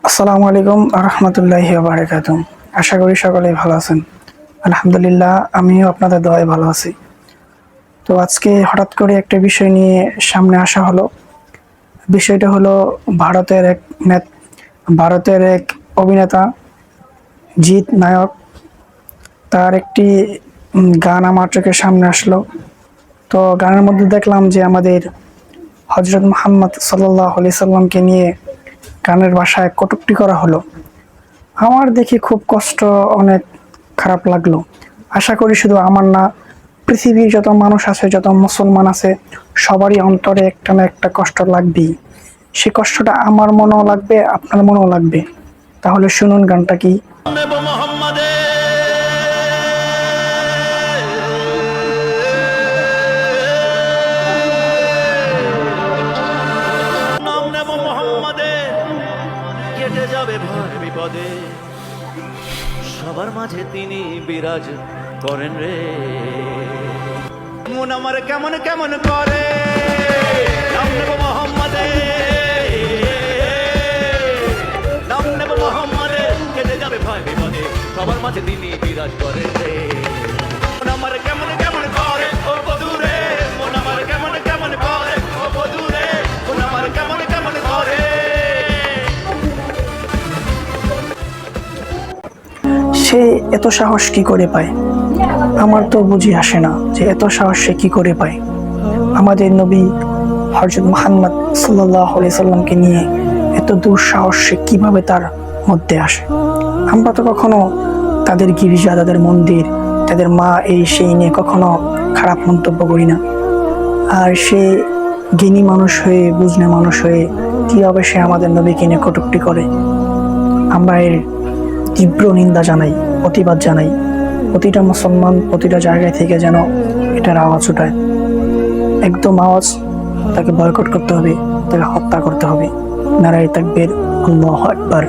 আসসালামু আলাইকুম রহমতুল্লাহি ওয়া বারাকাতুহু। আশা করি সকলেই ভালো আছেন। আলহামদুলিল্লাহ, আমিও আপনাদের দোয়ায় ভালো আছি। তো আজকে হঠাৎ করে একটা বিষয় নিয়ে সামনে আসা হলো। বিষয়টা হলো ভারতের এক ভারতের এক অভিনেতা জিৎ নায়ক, তার একটি গান আমার চোখের সামনে আসলো। তো গানের মধ্যে দেখলাম যে আমাদের হযরত মুহাম্মদ সাল্লাল্লাহু আলাইহি সাল্লামকে নিয়ে গানের ভাষায় কটূক্তি করা হলো। আমার দেখে খুব কষ্ট, অনেক খারাপ লাগলো। আশা করি শুধু আমার না, পৃথিবীর যত মানুষ আছে, যত মুসলমান আছে, সবারই অন্তরে একটা না একটা কষ্ট লাগবেই। সে কষ্টটা আমার মনেও লাগবে, আপনার মনেও লাগবে। তাহলে শুনুন গানটা কি। নেব মোহাম্মদে, নাম নেব মোহাম্মদে, কেটে যাবে ভয় বিপদে, সবার মাঝে তিনি বিরাজ করেন রে। মন আমার কেমন কেমন করে, নাম নেব মোহাম্মদে, নাম নেব মোহাম্মদে, কেটে যাবে ভয় বিপদে, সবার মাঝে তিনি বিরাজ করেন রে। মন আমার কেমন কেমন করে ও বধুরে, মন আমার কেমন কেমন করে ও বধুরে, মন আমার কেমন কেমন করে। সে এত সাহস কি করে পায়? আমার তো বুঝি আসে না যে এত সাহস সে কি করে পায়। আমাদের নবী হযরত মুহাম্মদ সাল্লাল্লাহু আলাইহি সাল্লামকে নিয়ে এত দুঃসাহস সে কিভাবে তার মধ্যে আসে? আমরা তো কখনো তাদের গির্জা, তাদের মন্দির, তাদের মা, এই সেই নিয়ে কখনো খারাপ মন্তব্য করি না। আর সে জ্ঞানী মানুষ হয়ে, বুঝনে মানুষ হয়ে কিভাবে সে আমাদের নবীকে নিয়ে কটূক্তি করে? আমরা এর তীব্র নিন্দা জানাই, প্রতিবাদ জানাই। প্রতিটা মুসলমান প্রতিটা জায়গায় থেকে যেন এটার আওয়াজ ওঠায়, একদম আওয়াজ। তাকে বয়কট করতে হবে, তাকে হত্যা করতে হবে। নারায়ে তাকবীর, আল্লাহু আকবার।